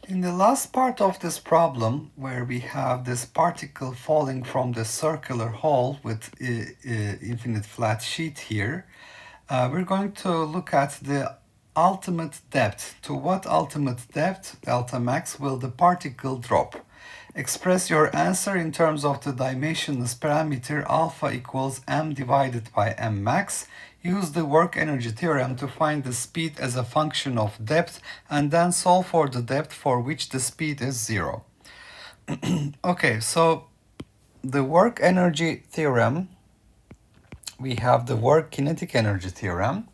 In the last part of this problem, where we have this particle falling from the circular hole with infinite flat sheet here, we're going to look at the ultimate depth. To what ultimate depth, delta max, will the particle drop? Express your answer in terms of the dimensionless parameter alpha equals m divided by m max. Use the work energy theorem to find the speed as a function of depth and then solve for the depth for which the speed is zero. Okay, so the work energy theorem, we have the work kinetic energy theorem,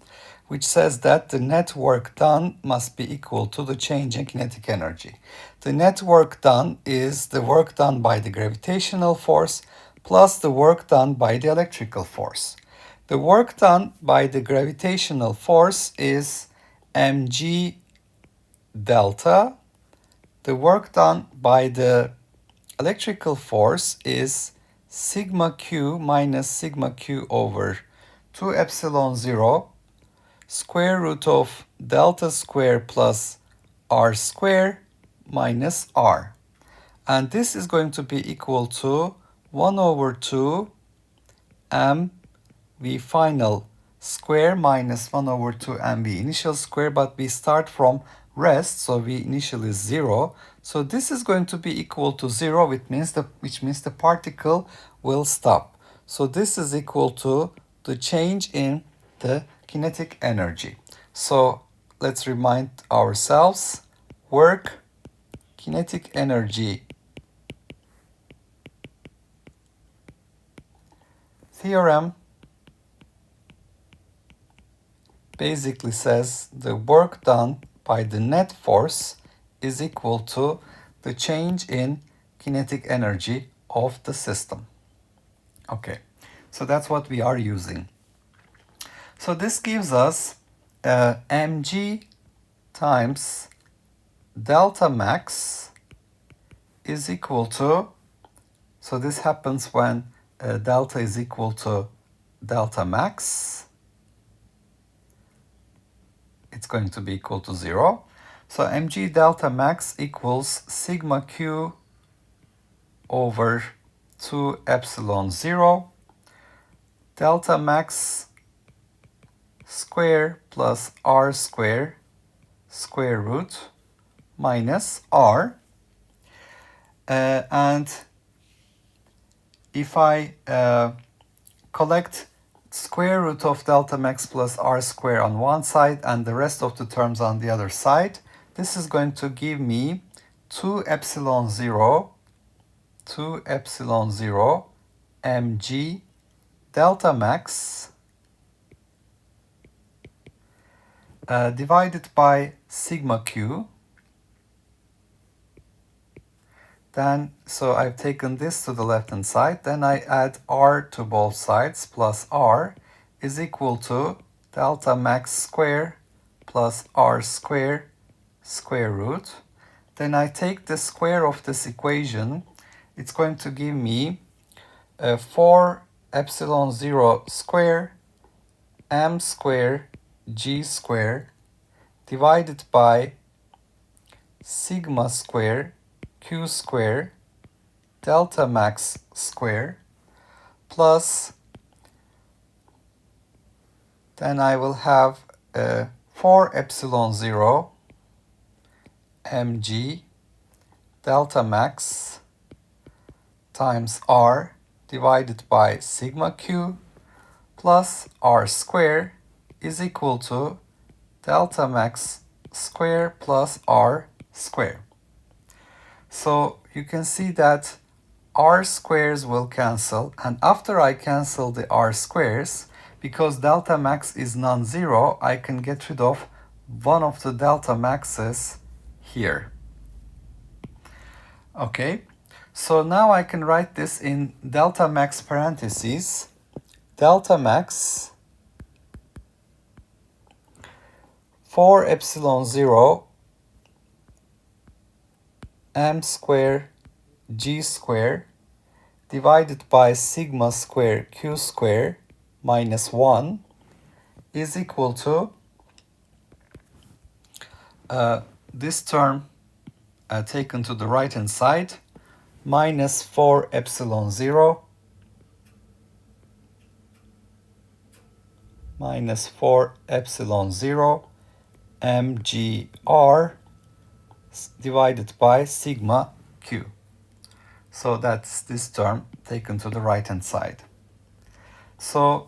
which says that the net work done must be equal to the change in kinetic energy. The net work done is the work done by the gravitational force plus the work done by the electrical force. The work done by the gravitational force is mg delta. The work done by the electrical force is sigma q minus sigma q over 2 epsilon 0 square root of delta square plus r square minus r. And this is going to be equal to 1 over 2 m v final square minus 1 over 2 m v initial square, but we start from rest, so v initial is 0. So this is going to be equal to 0, which means the particle will stop. So this is equal to the change in the kinetic energy. So let's remind ourselves, work kinetic energy theorem basically says the work done by the net force is equal to the change in kinetic energy of the system. Okay, so that's what we are using. So this gives us mg times delta max is equal to, so this happens when delta is equal to delta max. It's going to be equal to 0. So mg delta max equals sigma q over 2 epsilon 0 delta max square plus r square square root minus r. And if I collect square root of delta max plus r square on one side and the rest of the terms on the other side, this is going to give me 2 epsilon 0 mg delta max divided by sigma q. Then, so I've taken this to the left hand side, then I add r to both sides, plus r is equal to delta max square plus r square square root. Then I take the square of this equation, it's going to give me 4 epsilon 0 square m square g square divided by sigma square q square delta max square plus, then I will have 4 epsilon 0 mg delta max times r divided by sigma q plus r square is equal to delta max square plus r square. So you can see that r squares will cancel, and after I cancel the r squares, because delta max is non-zero, I can get rid of one of the delta maxes here. Okay, so now I can write this in delta max parentheses. Delta max 4 epsilon 0 m square g square divided by sigma square q square minus 1 is equal to this term taken to the right hand side, minus 4 epsilon 0 minus 4 epsilon 0 mgr divided by sigma q. So that's this term taken to the right hand side. So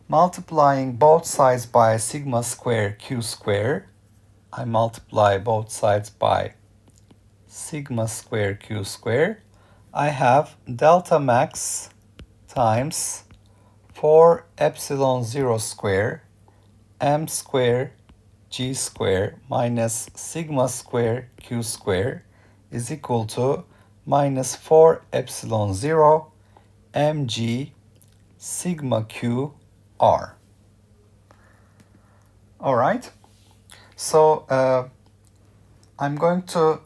multiplying both sides by sigma square q square, I multiply both sides by sigma square q square. I have delta max times 4 epsilon 0 square m square g square minus sigma square q square is equal to minus 4 epsilon 0 mg sigma q r. All right, so I'm going to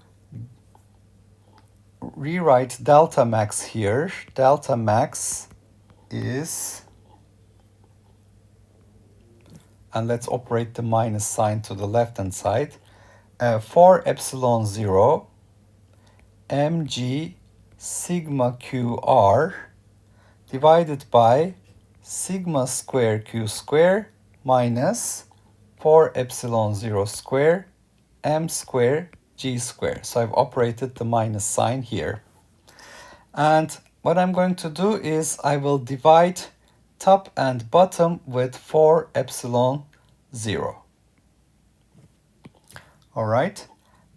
rewrite delta max here. Delta max is, and let's operate the minus sign to the left hand side, 4 epsilon 0 mg sigma qr divided by sigma square q square minus 4 epsilon 0 square m square g square. So I've operated the minus sign here. And what I'm going to do is I will divide top and bottom with 4 epsilon 0. All right,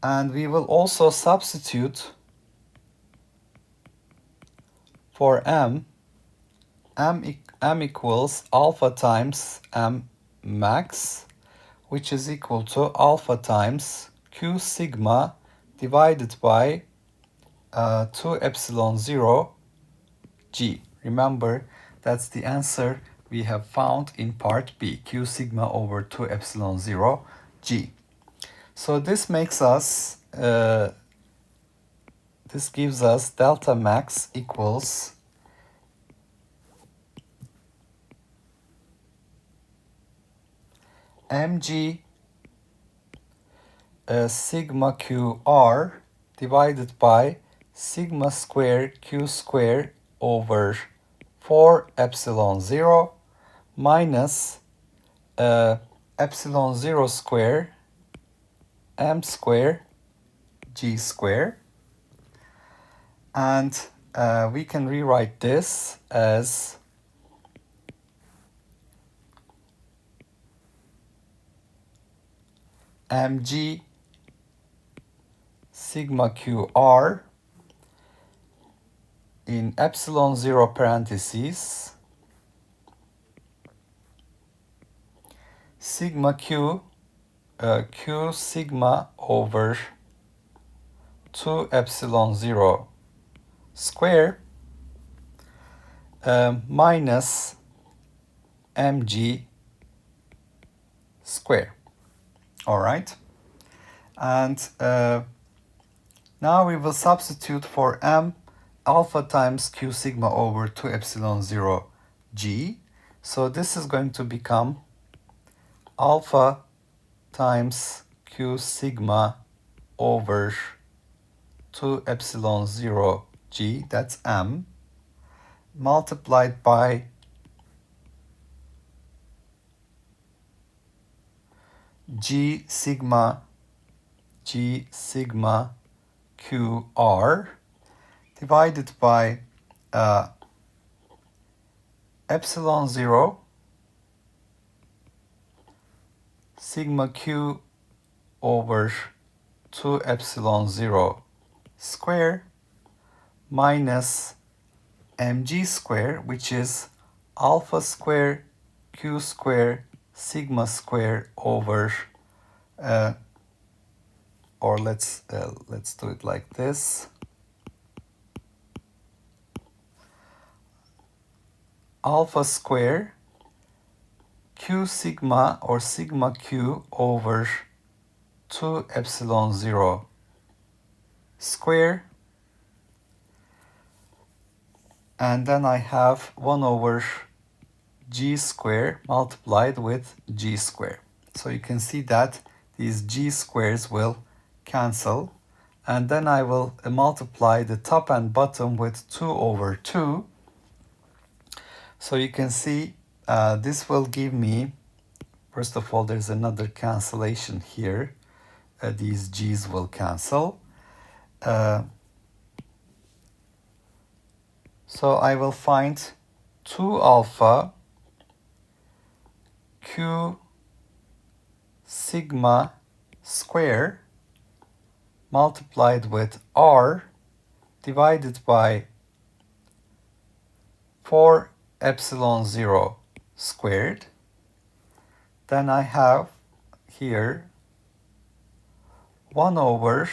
and we will also substitute for m equals alpha times m max, which is equal to alpha times q sigma divided by 2 epsilon 0 g. Remember, that's the answer we have found in part B, q sigma over 2 epsilon 0 g. So this makes us, this gives us delta max equals mg sigma qr divided by sigma square q square over 4 epsilon 0 minus epsilon 0 square m square g square. And we can rewrite this as mg sigma qr in epsilon 0 parentheses sigma q q sigma over 2 epsilon 0 square minus mg square. All right, and now we will substitute for m alpha times q sigma over 2 epsilon 0 g. So this is going to become alpha times q sigma over 2 epsilon 0 g, that's m, multiplied by g sigma qr divided by epsilon 0 sigma q over 2 epsilon 0 square minus mg square, which is alpha square q square sigma square over or let's do it like this, alpha square q sigma or sigma q over 2 epsilon 0 square, and then I have 1 over g square multiplied with g square. So you can see that these g squares will cancel, and then I will multiply the top and bottom with 2 over 2. So you can see this will give me, first of all, there's another cancellation here. These g's will cancel. So I will find 2 alpha q sigma square multiplied with r divided by 4 epsilon 0 squared. Then I have here 1 over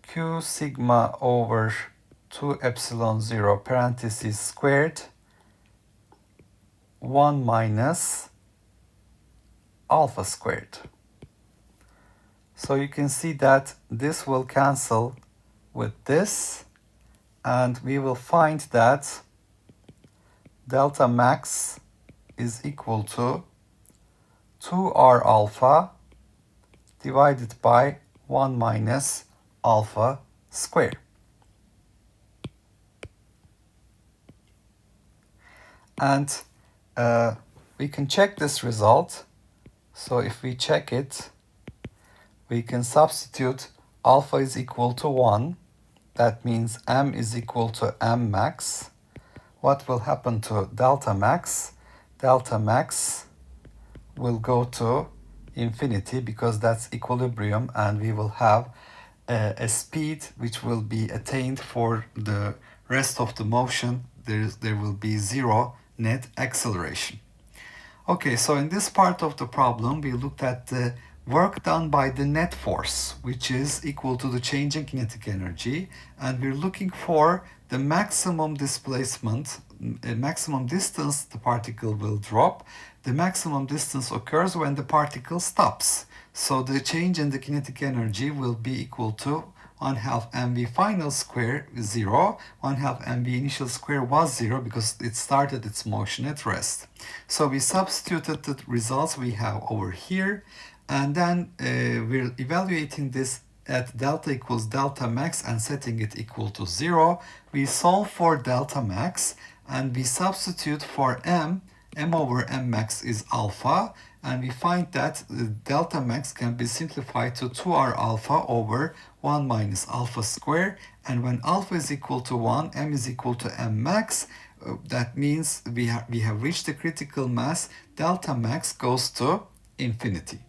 q sigma over 2 epsilon 0 parentheses squared 1 minus alpha squared. So you can see that this will cancel with this, and we will find that delta max is equal to 2r alpha divided by 1 minus alpha squared. And we can check this result. So if we check it, we can substitute alpha is equal to 1. That means m is equal to m max. What will happen to delta max? Delta max will go to infinity because that's equilibrium, and we will have a speed which will be attained for the rest of the motion. There will be 0 net acceleration. Okay, so in this part of the problem, we looked at the work done by the net force, which is equal to the change in kinetic energy, and we're looking for the maximum displacement, maximum distance the particle will drop. The maximum distance occurs when the particle stops. So the change in the kinetic energy will be equal to 1/2 mv final square 0. 1/2 mv initial square was 0 because it started its motion at rest. So we substituted the results we have over here, and then we're evaluating this at delta equals delta max and setting it equal to 0. We solve for delta max and we substitute for m over m max is alpha, and we find that delta max can be simplified to 2r alpha over 1 minus alpha square, and when alpha is equal to 1, m is equal to m max, that means we have reached the critical mass. Delta max goes to infinity.